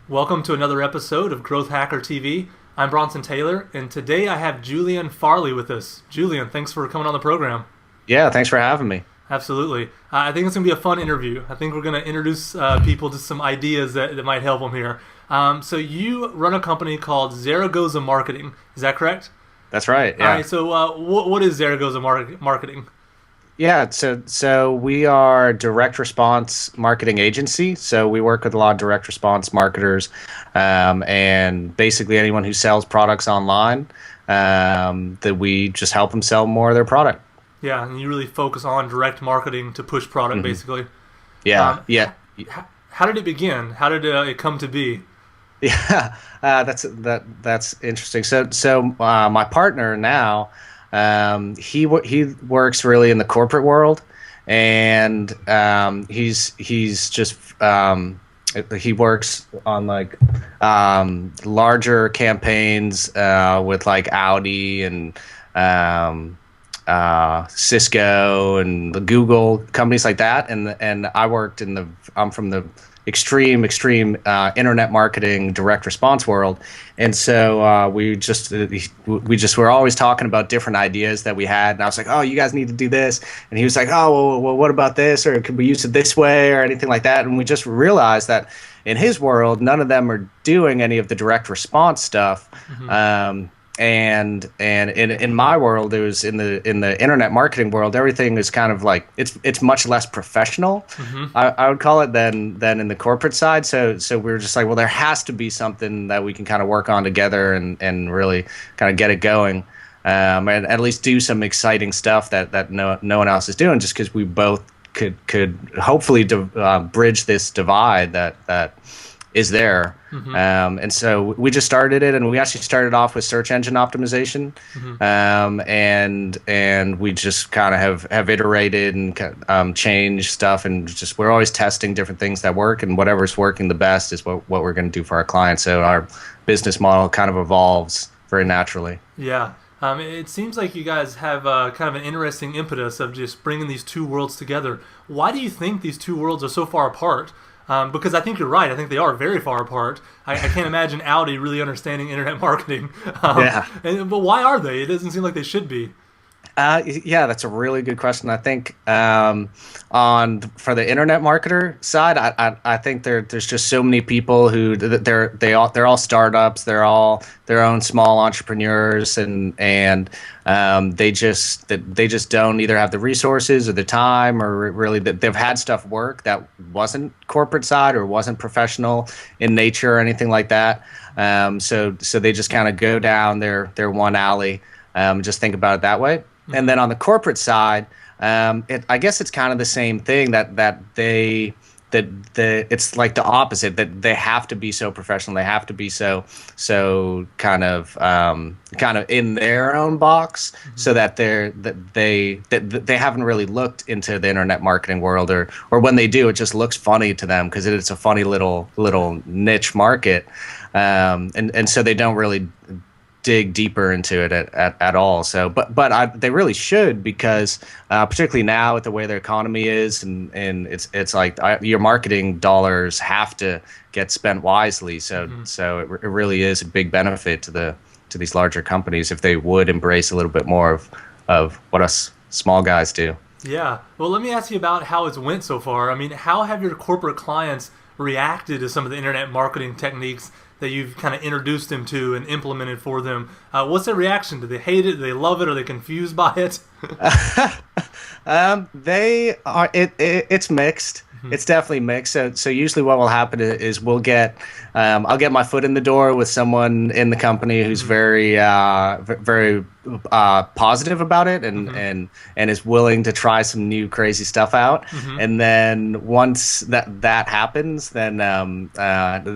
Welcome to another episode of Growth Hacker TV. I'm Bronson Taylor, and today I have Julian Farley with us. Julian, thanks for coming on the program. Yeah, thanks for having me. Absolutely. I think it's going to be a fun interview. I think we're going to introduce people to some ideas that might help them here. So you run a company called Zaragoza Marketing. Is that correct? That's right, yeah. All right, so what is Zaragoza Marketing? Yeah, so we are a direct response marketing agency. So we work with a lot of direct response marketers, and basically anyone who sells products online, that we just help them sell more of their product. Yeah, and you really focus on direct marketing to push product, basically. Yeah, yeah. How did it begin? How did it come to be? Yeah, that's interesting. So my partner now, he works really in the corporate world, and he's just he works on like larger campaigns with like Audi and Cisco and the Google companies like that, and I'm from the extreme internet marketing direct response world, and so we were always talking about different ideas that we had, and I was like, oh, you guys need to do this, and he was like, oh, well, what about this, or could we use it this way or anything like that, and we just realized that in his world none of them are doing any of the direct response stuff. And in my world, it was in the internet marketing world, everything is kind of like it's much less professional, I would call it, than in the corporate side. So we were just like, well, there has to be something that we can kind of work on together and really kind of get it going, and at least do some exciting stuff that no one else is doing, just because we both could hopefully bridge this divide that is there. And so we just started it, and we actually started off with search engine optimization, and we just kind of have iterated and changed stuff, and we're always testing different things that work, and whatever's working the best is what we're going to do for our clients. So our business model kind of evolves very naturally. Yeah. It seems like you guys have kind of an interesting impetus of just bringing these two worlds together. Why do you think these two worlds are so far apart? Because I think you're right. I think they are very far apart. I can't imagine Audi really understanding internet marketing. But why are they? It doesn't seem like they should be. Yeah, that's a really good question. I think for the internet marketer side, I think there's just so many people who they're all startups. They're all their own small entrepreneurs, and they just don't either have the resources or the time, or really that they've had stuff work that wasn't corporate side or wasn't professional in nature or anything like that. So they just kind of go down their one alley, just think about it that way. And then on the corporate side, I guess it's kind of the same thing, it's like the opposite, that they have to be so professional, they have to be so kind of in their own box, so that they haven't really looked into the internet marketing world, or when they do, it just looks funny to them because it's a funny little niche market, and so they don't really dig deeper into it at all. So, but they really should, because particularly now with the way their economy is, and it's like your marketing dollars have to get spent wisely. So it really is a big benefit to these larger companies if they would embrace a little bit more of what us small guys do. Yeah. Well, let me ask you about how it's went so far. I mean, how have your corporate clients reacted to some of the internet marketing techniques that you've kind of introduced them to and implemented for them? What's their reaction? Do they hate it? Do they love it? Are they confused by it? It's mixed. It's definitely mixed. So usually what will happen is I'll get my foot in the door with someone in the company who's very positive about it, and is willing to try some new crazy stuff out. And then once that happens, then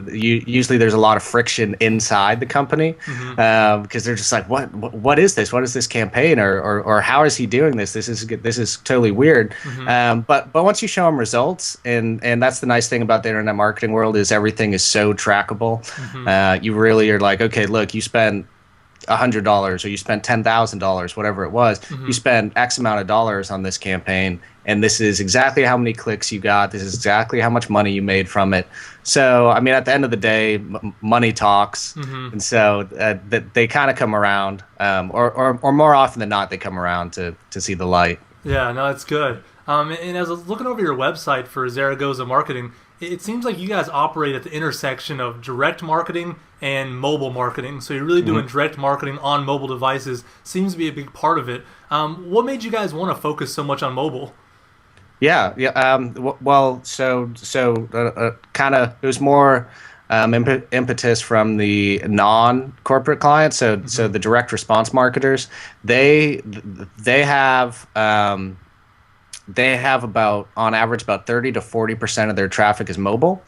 usually there's a lot of friction inside the company, because they're just like, what is this? What is this campaign? Or how is he doing this? This is totally weird. But once you show them results, and that's the nice thing about the internet marketing world, is everything is so trackable. You really are like, okay, look, you spent $100 or you spent $10,000, whatever it was. You spend X amount of dollars on this campaign, and this is exactly how many clicks you got. This is exactly how much money you made from it. So, I mean, at the end of the day, money talks, and so they kind of come around, or more often than not, they come around to see the light. Yeah, no, that's good. And as I was looking over your website for Zaragoza Marketing, it seems like you guys operate at the intersection of direct marketing and mobile marketing. So you're really doing direct marketing on mobile devices. Seems to be a big part of it. What made you guys want to focus so much on mobile? Yeah. Well, so kind of it was more impetus from the non-corporate clients. So the direct response marketers, they have about, on average, about 30 to 40% of their traffic is mobile,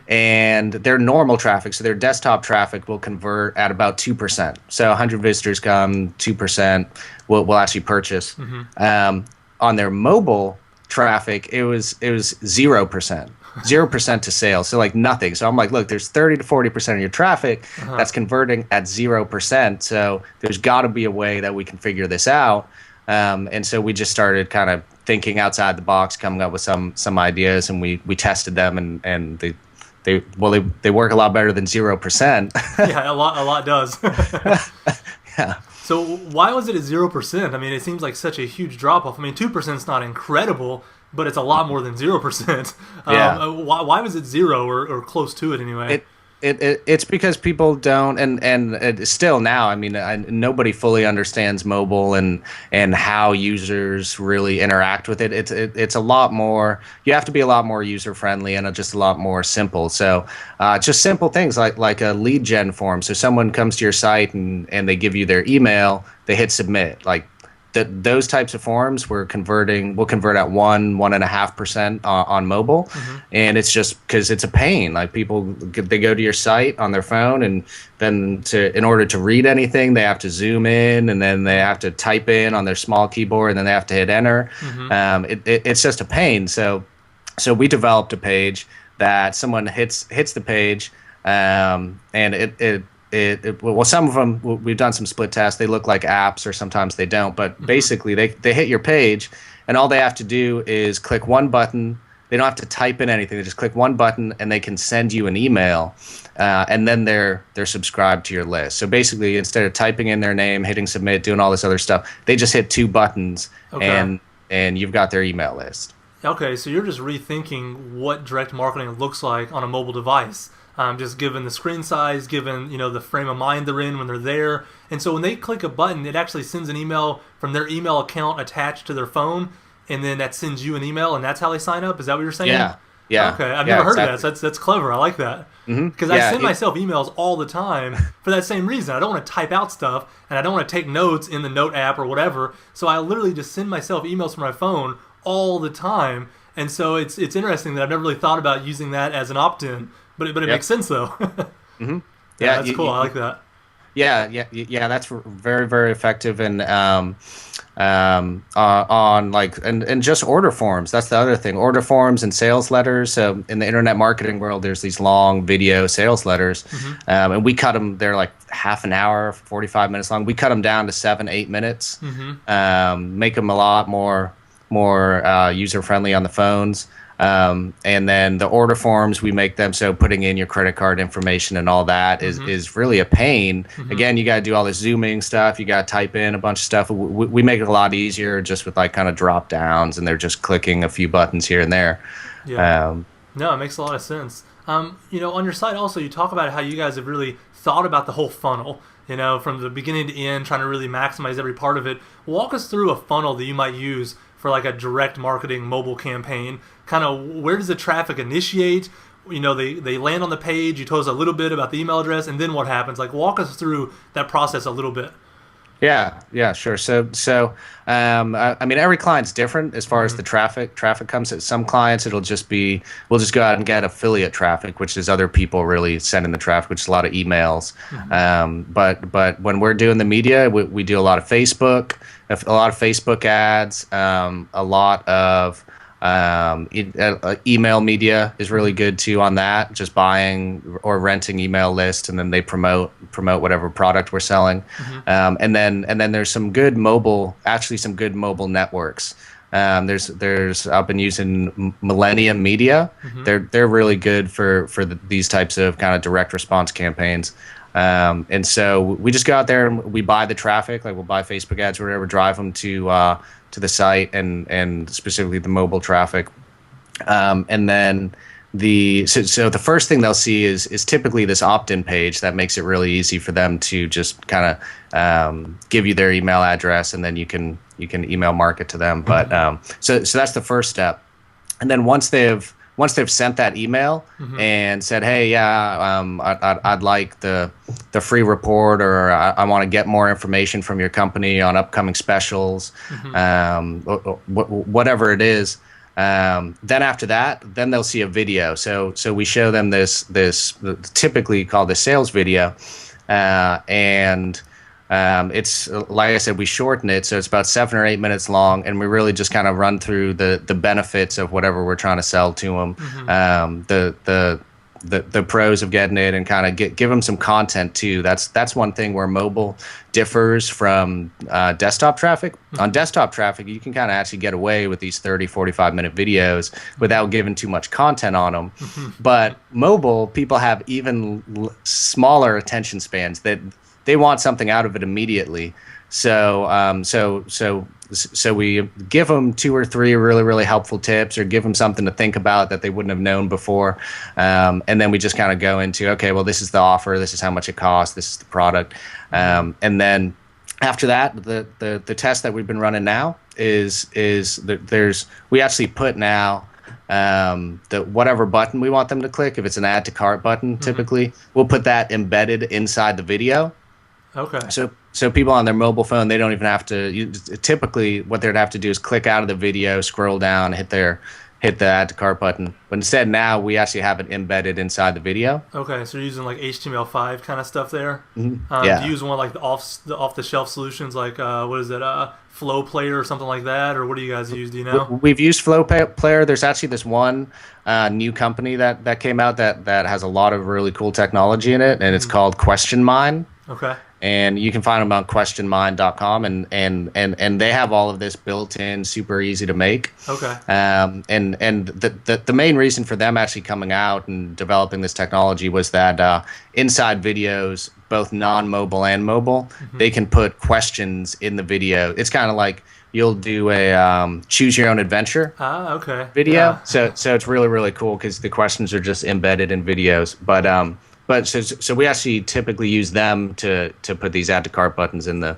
and their normal traffic, so their desktop traffic, will convert at about 2%. So 100 visitors come, 2% will actually purchase. On their mobile traffic, it was 0%. 0% to sales, so like nothing. So I'm like, look, there's 30 to 40% of your traffic that's converting at 0%. So there's got to be a way that we can figure this out. And so we just started kind of thinking outside the box, coming up with some ideas, and we tested them, and they work a lot better than 0%. Yeah, a lot does. Yeah. So why was it at 0%? I mean, it seems like such a huge drop off. I mean, 2% is not incredible, but it's a lot more than 0%. Yeah. Why was it 0 or close to it anyway? It's because people don't, and still now, I mean, nobody fully understands mobile and how users really interact with it. It's a lot more. You have to be a lot more user friendly and just a lot more simple. So just simple things like a lead gen form. So someone comes to your site and they give you their email, they hit submit. Like those types of forms will convert at 1.5% on mobile, and it's just because it's a pain. Like people, they go to your site on their phone, and then in order to read anything, they have to zoom in, and then they have to type in on their small keyboard, and then they have to hit enter. It's just a pain. So we developed a page that someone hits the page, and well, some of them, we've done some split tests. They look like apps, or sometimes they don't. But basically, they hit your page, and all they have to do is click one button. They don't have to type in anything. They just click one button, and they can send you an email, and then they're subscribed to your list. So basically, instead of typing in their name, hitting submit, doing all this other stuff, they just hit two buttons, and you've got their email list. Okay, so you're just rethinking what direct marketing looks like on a mobile device. Just given the screen size, given the frame of mind they're in when they're there. And so when they click a button, it actually sends an email from their email account attached to their phone, and then that sends you an email, and that's how they sign up? Is that what you're saying? Yeah. Okay, I've never heard of that. So that's clever. I like that. Because I send myself emails all the time for that same reason. I don't want to type out stuff, and I don't want to take notes in the Note app or whatever. So I literally just send myself emails from my phone all the time. And so it's interesting that I've never really thought about using that as an opt-in. But it makes sense though. Yeah, that's cool. I like that. Yeah. That's very, very effective, and on like and just order forms. That's the other thing. Order forms and sales letters. So in the internet marketing world, there's these long video sales letters, and we cut them. They're like half an hour, 45 minutes long. We cut them down to 7-8 minutes. Make them a lot more user friendly on the phones. And then the order forms, we make them so putting in your credit card information and all that is really a pain. Again, you got to do all this zooming stuff. You got to type in a bunch of stuff. We make it a lot easier just with like kind of drop downs, and they're just clicking a few buttons here and there. Yeah. No, it makes a lot of sense. On your site also, you talk about how you guys have really thought about the whole funnel, from the beginning to end, trying to really maximize every part of it. Walk us through a funnel that you might use for like a direct marketing mobile campaign. Kind of where does the traffic initiate? They land on the page. You told us a little bit about the email address, and then what happens? Like, walk us through that process a little bit. Yeah, sure. So, I mean, every client's different as far as the traffic comes. At some clients, we'll just go out and get affiliate traffic, which is other people really sending the traffic, which is a lot of emails. But when we're doing the media, we do a lot of Facebook ads, a lot of Email media is really good too on that. Just buying or renting email lists, and then they promote whatever product we're selling. And then there's some good mobile, actually some good mobile networks. There's I've been using Millennium Media. They're really good for these types of kind of direct response campaigns. And so we just go out there and we buy the traffic, like we'll buy Facebook ads or whatever, drive them to the site and specifically the mobile traffic. And then so the first thing they'll see is typically this opt-in page that makes it really easy for them to just kind of give you their email address, and then you can email market to them. But so that's the first step. And then once they've sent that email and said, hey, I'd like the free report, or I want to get more information from your company on upcoming specials, whatever it is. Then after that, then they'll see a video. So we show them this typically called the sales video, and it's like I said, we shorten it, so it's about 7 or 8 minutes long, and we really just kind of run through the benefits of whatever we're trying to sell to them, the pros of getting it, and kind of give them some content too. That's one thing where mobile differs from desktop traffic. On desktop traffic, you can kind of actually get away with these 30-45 minute videos without giving too much content on them. But mobile, people have even smaller attention spans, that they want something out of it immediately. So we give them 2 or 3 really, really helpful tips, or give them something to think about that they wouldn't have known before. And then we just kind of go into, okay, well, this is the offer, this is how much it costs, this is the product. And then after that, the test that we've been running now is we actually put now the whatever button we want them to click. If it's an add to cart button, typically we'll put that embedded inside the video. Okay. So people on their mobile phone, they don't even have to. Typically, what they'd have to do is click out of the video, scroll down, hit the add to cart button. But instead, now we actually have it embedded inside the video. Okay, so you're using like HTML5 kind of stuff there. Yeah. Do you use one like the off the shelf solutions, like what is it, Flow Player or something like that, or what do you guys use? Do you know? We've used Flow Player. There's actually this one new company that came out that has a lot of really cool technology in it, and it's called Question Mine. Okay. And you can find them on questionmind.com, and they have all of this built in, super easy to make. Okay. And the main reason for them actually coming out and developing this technology was that inside videos, both non-mobile and mobile, they can put questions in the video. It's kind of like you'll do a choose your own adventure video. Yeah. So it's really, really cool because the questions are just embedded in videos. But so we actually typically use them to put these add to cart buttons in the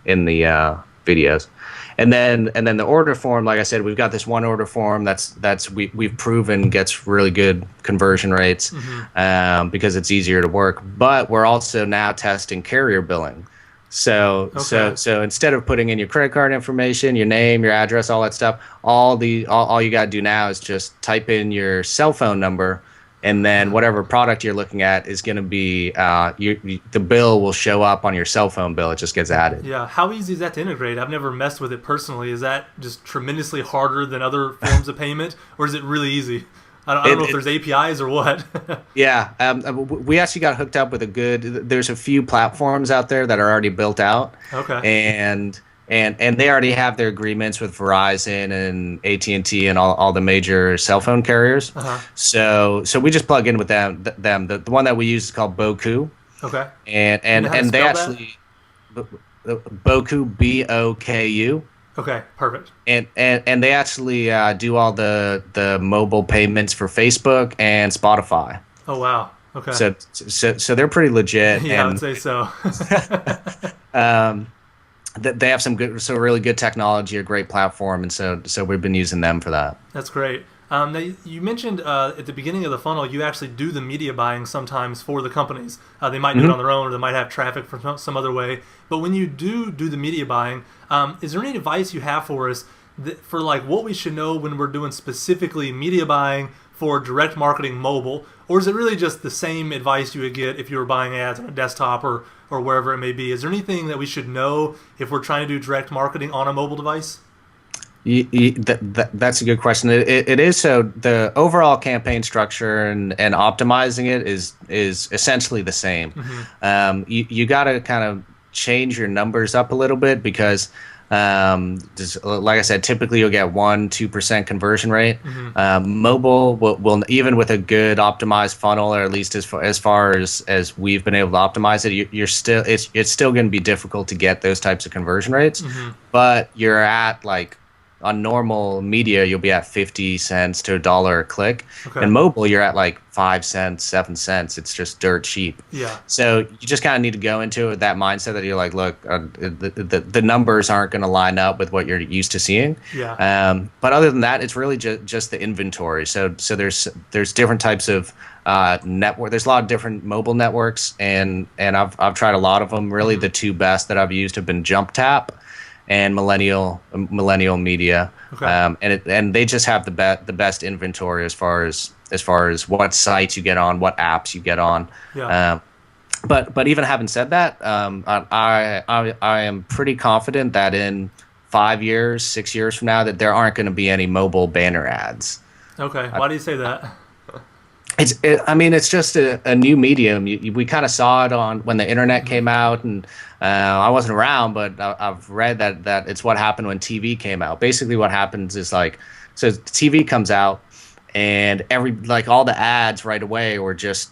videos, and then the order form. Like I said, we've got this one order form we've proven gets really good conversion rates because it's easier to work. But we're also now testing carrier billing. So instead of putting in your credit card information, your name, your address, all that stuff, all you got to do now is just type in your cell phone number. And then whatever product you're looking at is going to be, the bill will show up on your cell phone bill. It just gets added. Yeah. How easy is that to integrate? I've never messed with it personally. Is that just tremendously harder than other forms of payment, or is it really easy? I don't know if there's APIs or what. Yeah. We actually got hooked up with there's a few platforms out there that are already built out. Okay. And they already have their agreements with Verizon and AT&T and all the major cell phone carriers. So we just plug in with them. The one that we use is called Boku. Okay. And they actually Boku, Boku. Okay, perfect. And they actually do all the mobile payments for Facebook and Spotify. Oh wow. Okay. So they're pretty legit. Yeah, I would say so. They have some really good technology, a great platform, and so we've been using them for that. That's great. Now you mentioned at the beginning of the funnel, you actually do the media buying sometimes for the companies. They might do it on their own, or they might have traffic from some other way. But when you do the media buying, is there any advice you have for us for like what we should know when we're doing specifically media buying for direct marketing mobile, or is it really just the same advice you would get if you were buying ads on a desktop or wherever it may be? Is there anything that we should know if we're trying to do direct marketing on a mobile device? That's a good question. It is. So the overall campaign structure and optimizing it is essentially the same. You got to kind of change your numbers up a little bit because, just, like I said, typically you'll get 1-2% conversion rate. Mobile will even with a good optimized funnel, or at least as far as we've been able to optimize it, you're still it's still going to be difficult to get those types of conversion rates. But you're at like on normal media, you'll be at 50 cents to $1 a click. And mobile, you're at like 5 cents, 7 cents. It's just dirt cheap. Yeah. So you just kind of need to go into it with that mindset that you're like, look, the numbers aren't going to line up with what you're used to seeing. Yeah. But other than that, it's really just the inventory. So there's different types of network. There's a lot of different mobile networks, and I've tried a lot of them. Really, the two best that I've used have been Jump Tap and Millennial Media, and they just have the best inventory as far as what sites you get on, what apps you get on. Yeah. But even having said that, I am pretty confident that in 5 years, 6 years from now, that there aren't going to be any mobile banner ads. Okay. Why do you say that? It's just a new medium. We kind of saw it on when the internet came out, and I wasn't around, but I've read that it's what happened when TV came out. Basically, what happens is like, so TV comes out, and all the ads right away were just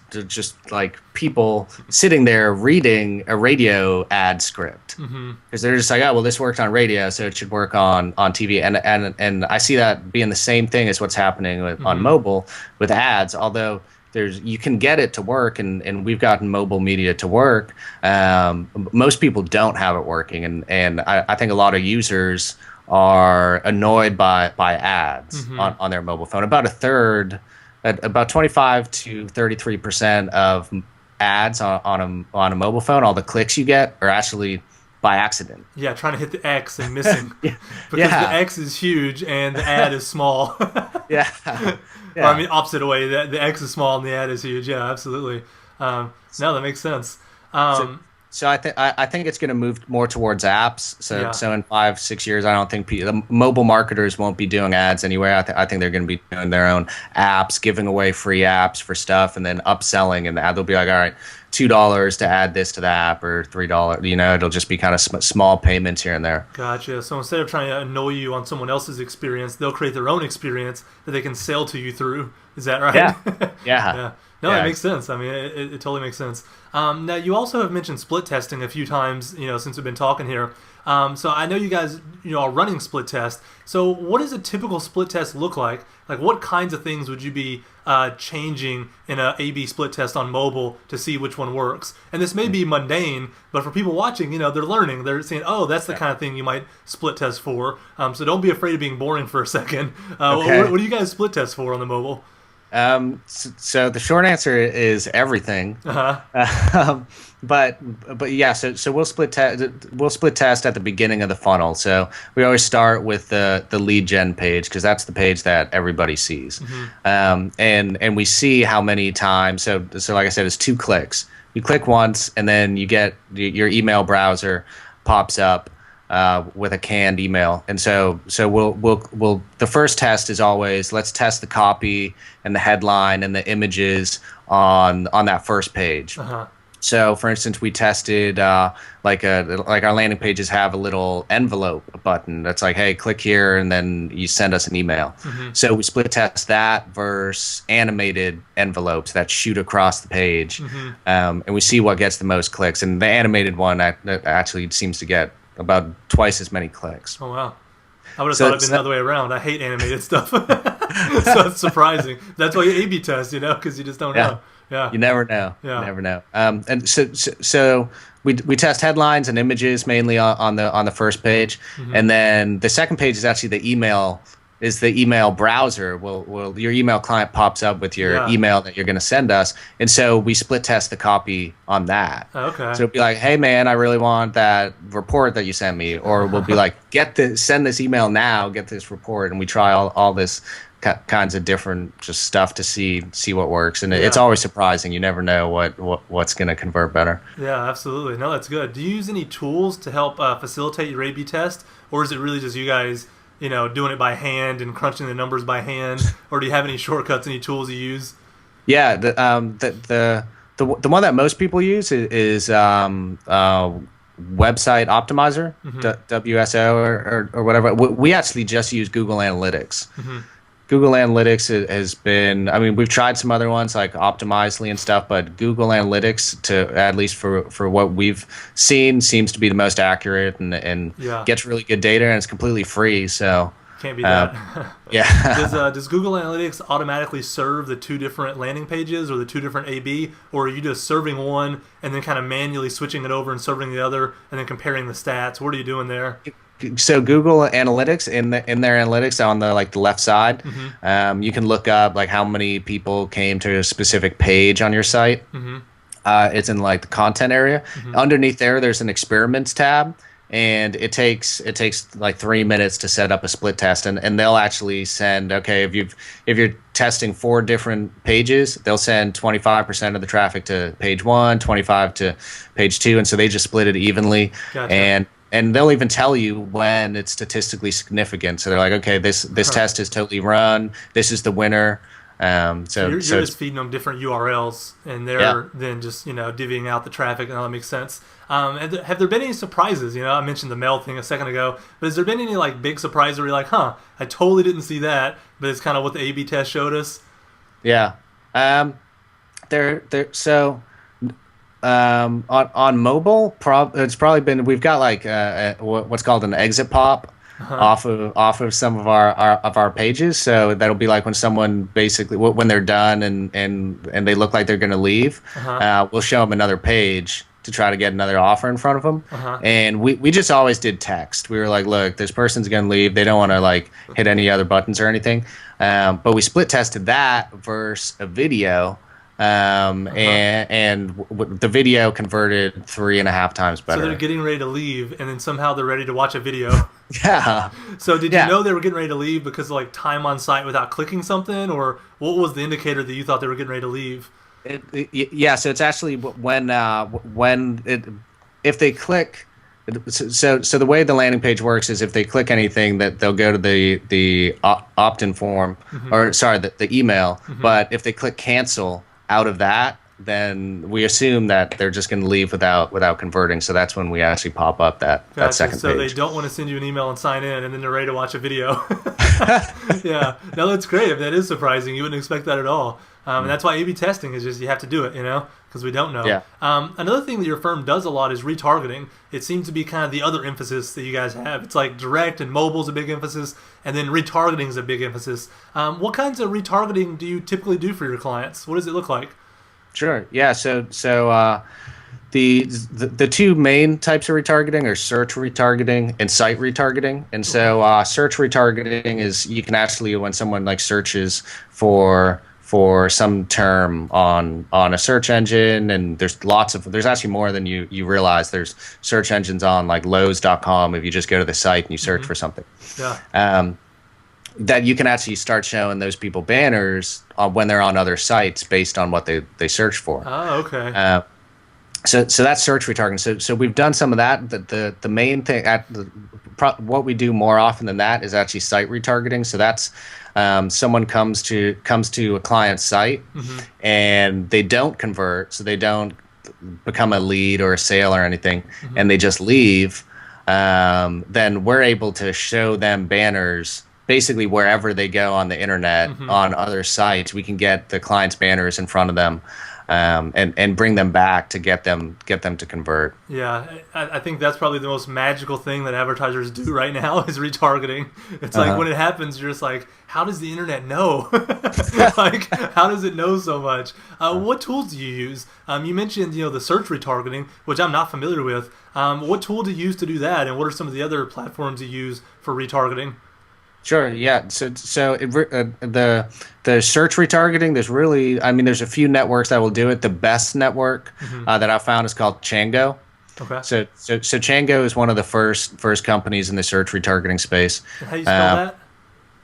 like people sitting there reading a radio ad script because they're just like, oh well, this worked on radio, so it should work on TV, and I see that being the same thing as what's happening on mobile with ads, although you can get it to work, and we've gotten mobile media to work. Most people don't have it working, and I think a lot of users are annoyed by ads on their mobile phone. About a third, about 25 to 33% of ads on a mobile phone, all the clicks you get are actually by accident. Yeah, trying to hit the X and missing. Because the X is huge and the ad is small. Yeah. Or, I mean, opposite way. The X is small and the ad is huge. Yeah, absolutely. No, that makes sense. So I think it's going to move more towards apps. So in 5-6 years, I don't think the mobile marketers won't be doing ads anywhere. I think they're going to be doing their own apps, giving away free apps for stuff, and then upselling. And they'll be like, all right, $2 to add this to the app, or $3. It'll just be kind of small payments here and there. Gotcha. So instead of trying to annoy you on someone else's experience, they'll create their own experience that they can sell to you through. Is that right? Yeah. Yeah. No, that makes sense. I mean, it totally makes sense. Now, you also have mentioned split testing a few times, since we've been talking here. So I know you guys, are running split test. So what does a typical split test look like? Like, what kinds of things would you be changing in a A/B split test on mobile to see which one works? And this may be mundane, but for people watching, they're learning. They're saying, oh, that's the kind of thing you might split test for. So don't be afraid of being boring for a second. Okay. What do you guys split test for on the mobile? So the short answer is everything. But yeah, so we'll split test at the beginning of the funnel. So we always start with the lead gen page, because that's the page that everybody sees. And we see how many times. So like I said, it's 2 clicks. You click once, and then you get your email browser pops up with a canned email. And so we'll the first test is always, let's test the copy and the headline and the images on that first page. So for instance, we tested like our landing pages have a little envelope button that's like, hey, click here and then you send us an email. So we split test that versus animated envelopes that shoot across the page. And we see what gets the most clicks, and the animated one that actually seems to get about twice as many clicks. Oh, wow. I would have thought it'd been the other way around. I hate animated stuff. So it's surprising. That's why you A/B test, because you just don't know. Yeah. You never know. Yeah. You never know. And so we test headlines and images mainly on the first page. And then the second page is actually the email browser. Well, your email client pops up with your email that you're going to send us, and so we split test the copy on that. Okay. So it'll be like, hey man, I really want that report that you sent me, or we'll be like, send this email now, get this report, and we try all this kinds of different just stuff to see what works, and it's always surprising. You never know what's going to convert better. Yeah, absolutely. No, that's good. Do you use any tools to help facilitate your A/B test, or is it really just you guys? doing it by hand and crunching the numbers by hand, or do you have any shortcuts, any tools you use? Yeah, the one that most people use is Website Optimizer, WSO or whatever. We actually just use Google Analytics. Google Analytics has been, I mean, we've tried some other ones like Optimizely and stuff, but Google Analytics, at least for what we've seen, seems to be the most accurate and gets really good data, and it's completely free. So can't be that. Yeah. Does Google Analytics automatically serve the two different landing pages or the two different A/B, or are you just serving one and then kind of manually switching it over and serving the other and then comparing the stats? What are you doing there? So Google Analytics in their analytics on the left side, you can look up like how many people came to a specific page on your site. It's in like the content area. Underneath there's an experiments tab. And it takes like 3 minutes to set up a split test, and they'll actually send, okay, if you're testing 4 different pages, they'll send 25% of the traffic to page 1, 25 to page 2, and so they just split it evenly. Gotcha. And they'll even tell you when it's statistically significant. So they're like, okay, this test is totally run. This is the winner. So you're just feeding them different URLs, and they're then just divvying out the traffic, and all that makes sense. Have there been any surprises? I mentioned the mail thing a second ago, but has there been any like big surprise where you're like, I totally didn't see that, but it's kind of what the A/B test showed us? Yeah. On mobile, it's probably been, we've got like what's called an exit pop. Off of some of our pages, so that'll be like when someone basically when they're done and they look like they're going to leave, we'll show them another page to try to get another offer in front of them. And we just always did text. We were like, look, this person's going to leave. They don't want to like hit any other buttons or anything. But we split tested that versus a video. And the video converted 3.5 times better. So they're getting ready to leave, and then somehow they're ready to watch a video. Yeah. So did you know they were getting ready to leave because of like time on site without clicking something, or what was the indicator that you thought they were getting ready to leave? So it's actually if they click. So the way the landing page works is if they click anything, that they'll go to the opt-in form, or sorry, the email. But if they click cancel out of that, then we assume that they're just going to leave without converting. So that's when we actually pop up that second page. So they don't want to send you an email and sign in, and then they're ready to watch a video. Yeah, no, that's great. If that is surprising, you wouldn't expect that at all. And that's why A/B testing is just you have to do it, because we don't know. Yeah. Another thing that your firm does a lot is retargeting. It seems to be kind of the other emphasis that you guys have. It's like direct and mobile is a big emphasis, and then retargeting is a big emphasis. What kinds of retargeting do you typically do for your clients? What does it look like? Sure. Yeah. So the two main types of retargeting are search retargeting and site retargeting. And so search retargeting is you can actually, when someone like searches for some term on a search engine, and there's actually more than you realize. There's search engines on like Lowe's.com if you just go to the site and you search for something. Yeah. That you can actually start showing those people banners when they're on other sites based on what they search for. Oh, okay. So that's search retargeting. So we've done some of that. The main thing what we do more often than that is actually site retargeting. So that's someone comes to a client's site and they don't convert, so they don't become a lead or a sale or anything, and they just leave. Then we're able to show them banners basically wherever they go on the internet, on other sites. We can get the client's banners in front of them. And bring them back to get them to convert. Yeah, I think that's probably the most magical thing that advertisers do right now is retargeting. It's like when it happens, you're just like, how does the internet know? Like, how does it know so much? What tools do you use? You mentioned the search retargeting, which I'm not familiar with. What tool do you use to do that, and what are some of the other platforms you use for retargeting? Sure. Yeah. So the search retargeting, there's a few networks that will do it. The best network that I found is called Chango. Okay. So Chango is one of the first companies in the search retargeting space. And how do you spell that?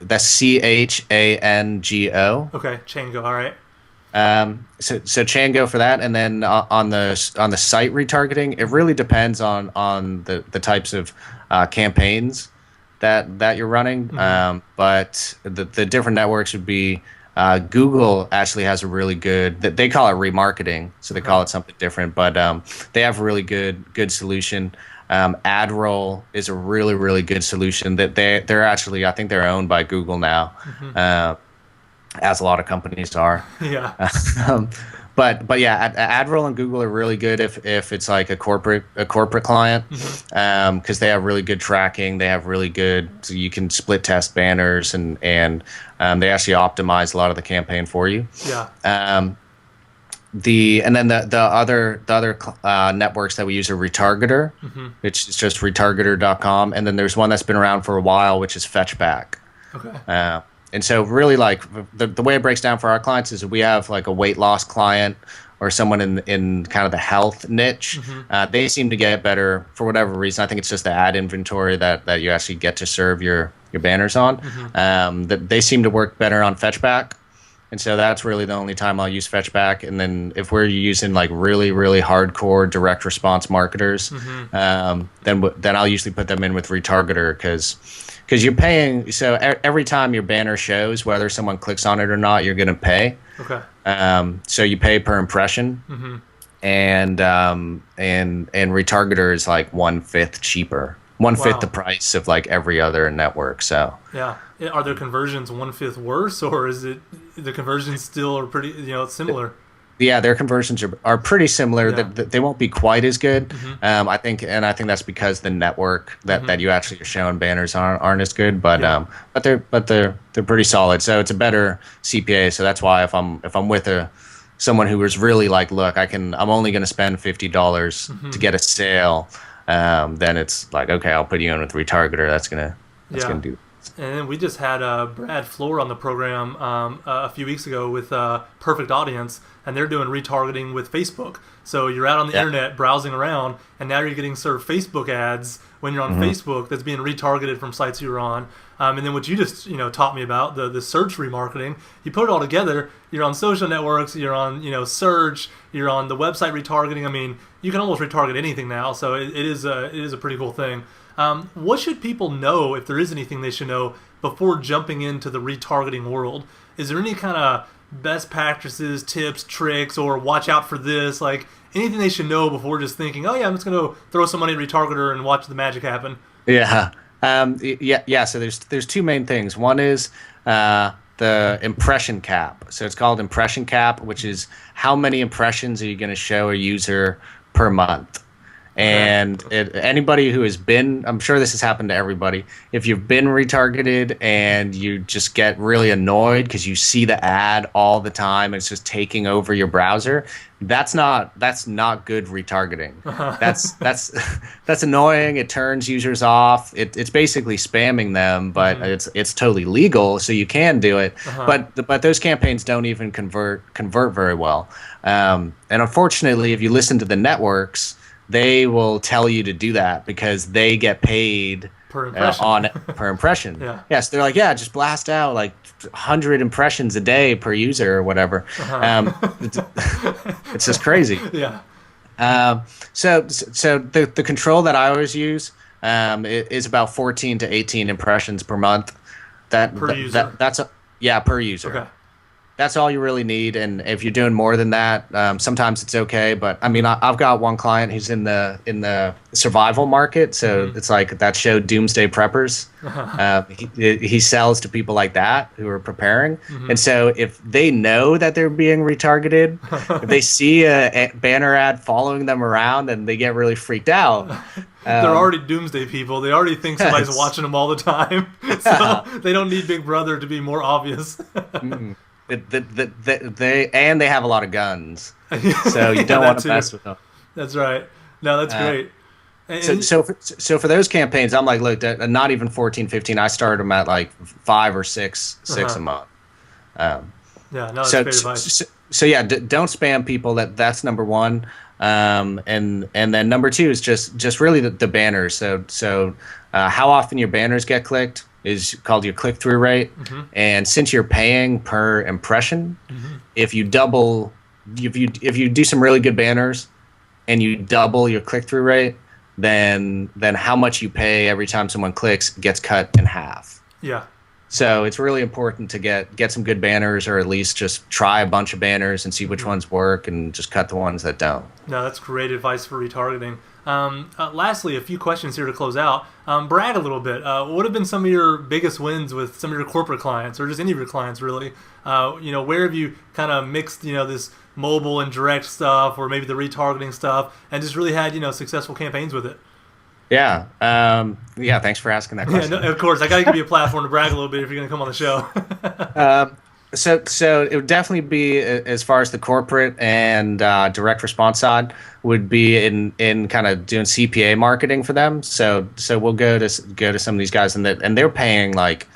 That's CHANGO. Okay, Chango. All right. So Chango for that, and then on the site retargeting, it really depends on the types of campaigns that you're running. But the different networks would be Google actually has a really good, they call it remarketing, so they call it something different, but they have a really good solution. AdRoll is a really, really good solution that they're actually, I think they're owned by Google now, as a lot of companies are. Yeah. But yeah, AdRoll and Google are really good if it's like a corporate client, because they have really good tracking. They have really good, so you can split test banners, and they actually optimize a lot of the campaign for you. Yeah. And then the other networks that we use are Retargeter, which is just retargeter.com, and then there's one that's been around for a while, which is Fetchback. Okay. And so really, like, the way it breaks down for our clients is we have like a weight loss client or someone in kind of the health niche. They seem to get better for whatever reason. I think it's just the ad inventory that you actually get to serve your banners on. That they seem to work better on Fetchback. And so that's really the only time I'll use Fetchback. And then if we're using like really, really hardcore direct response marketers, then I'll usually put them in with Retargeter, because you're paying. So every time your banner shows, whether someone clicks on it or not, you're going to pay. Okay. So you pay per impression, and Retargeter is like 1/5 cheaper, 1/5 the price of like every other network. So yeah. Are their conversions 1/5 worse, or is it the conversions still are pretty similar? Yeah, their conversions are pretty similar. Yeah. They won't be quite as good. I think that's because the network that you actually are showing banners aren't as good. But they're pretty solid. So it's a better CPA. So that's why if I'm with someone who was really like, look, I'm only going to spend $50 to get a sale, then it's like, okay, I'll put you in with Retargeter. That's gonna do. And then we just had Brad Floor on the program a few weeks ago with Perfect Audience, and they're doing retargeting with Facebook. So you're out on the internet browsing around, and now you're getting served Facebook ads when you're on Facebook that's being retargeted from sites you're on. And then what you just taught me about, the search remarketing, you put it all together. You're on social networks, you're on search, you're on the website retargeting. I mean, you can almost retarget anything now. So it is a pretty cool thing. What should people know, if there is anything they should know, before jumping into the retargeting world? Is there any kind of best practices, tips, tricks, or watch out for this? Like anything they should know before just thinking, oh yeah, I'm just going to throw some money in Retargeter and watch the magic happen? Yeah. So there's two main things. One is the impression cap. So it's called impression cap, which is how many impressions are you going to show a user per month. And anybody who has been, I'm sure this has happened to everybody, if you've been retargeted and you just get really annoyed because you see the ad all the time and it's just taking over your browser, that's not good retargeting. That's annoying. It turns users off. It's basically spamming them, but it's totally legal, so you can do it. But those campaigns don't even convert very well. And unfortunately, if you listen to the networks, they will tell you to do that because they get paid per impression. Per impression. Yeah. Yes, they're like, yeah, just blast out like 100 impressions a day per user or whatever. It's just crazy. Yeah. So the control that I always use is about 14 to 18 impressions per month. Per user. Per user. Okay. That's all you really need, and if you're doing more than that, sometimes it's okay. But I mean, I've got one client who's in the survival market, so it's like that show Doomsday Preppers. He sells to people like that who are preparing, and so if they know that they're being retargeted, if they see a banner ad following them around, and they get really freaked out. They're already doomsday people. They already think somebody's watching them all the time, so they don't need Big Brother to be more obvious. They have a lot of guns, so you don't want to mess with them. That's right. No, that's great. So for those campaigns, I'm like, look, not even 14, 15. I started them at like 5 or 6 a month. That's great advice. So yeah, don't spam people. That's number one. And then number two is just really the banners. So how often your banners get clicked is called your click-through rate. And since you're paying per impression, if you do some really good banners and you double your click-through rate, then how much you pay every time someone clicks gets cut in half. Yeah. So it's really important to get some good banners, or at least just try a bunch of banners and see which ones work, and just cut the ones that don't. No, that's great advice for retargeting. Lastly, a few questions here to close out. Brag a little bit. What have been some of your biggest wins with some of your corporate clients, or just any of your clients, really? Where have you kind of mixed, this mobile and direct stuff, or maybe the retargeting stuff, and just really had, successful campaigns with it? Yeah. Thanks for asking that question. Yeah, no, of course. I got to give you a platform to brag a little bit if you're going to come on the show. So it would definitely be, as far as the corporate and direct response side, would be in kind of doing CPA marketing for them. So we'll go to some of these guys, and they're paying, like,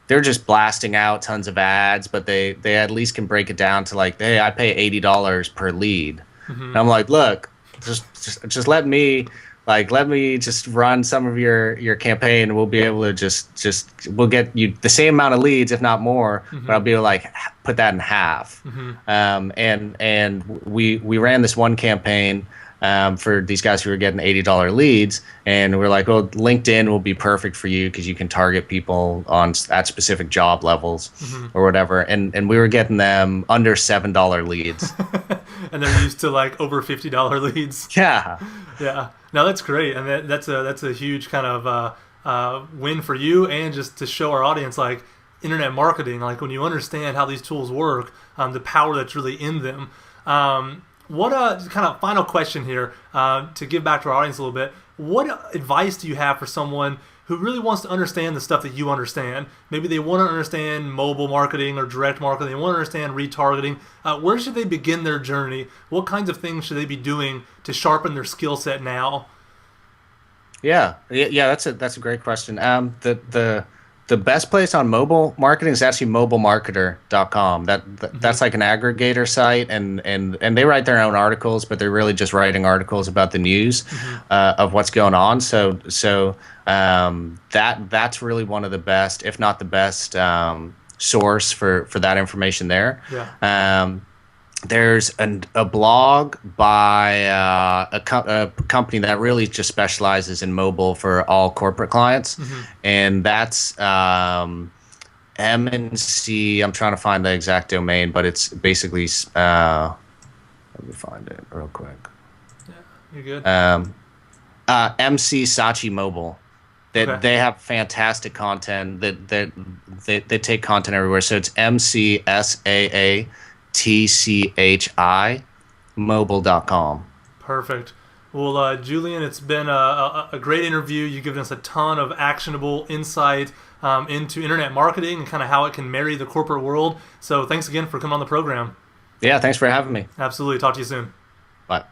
they're just blasting out tons of ads, but they at least can break it down to, like, hey, I pay $80 per lead. And I'm like, look, just let me just run some of your campaign, and we'll be able to we'll get you the same amount of leads, if not more, but I'll be able to, like, put that in half. And we ran this one campaign for these guys who were getting $80 leads, and we're like, well, LinkedIn will be perfect for you because you can target people at specific job levels or whatever. And we were getting them under $7 leads. And they're used to, like, over $50 leads. Yeah. Yeah. No, that's great, and that's a huge kind of win for you, and just to show our audience, like, internet marketing, like, when you understand how these tools work, the power that's really in them. What kind of final question here, to give back to our audience a little bit? What advice do you have for someone who really wants to understand the stuff that you understand? Maybe they want to understand mobile marketing or direct marketing. They want to understand retargeting. Where should they begin their journey? What kinds of things should they be doing to sharpen their skill set now? Yeah. That's a great question. The best place on mobile marketing is actually mobilemarketer.com. That's like an aggregator site, and they write their own articles, but they're really just writing articles about the news of what's going on. So that's really one of the best, if not the best, source for that information there. Yeah. There's a blog by a company that really just specializes in mobile for all corporate clients, and that's MNC. I'm trying to find the exact domain, but it's basically let me find it real quick. Yeah, you're good. MC Sachi Mobile. They have fantastic content. They take content everywhere. So it's MCSAA. TCHI mobile.com. Perfect. Well, Julian, it's been a great interview. You've given us a ton of actionable insight into internet marketing and kind of how it can marry the corporate world. So thanks again for coming on the program. Yeah, thanks for having me. Absolutely. Talk to you soon. Bye.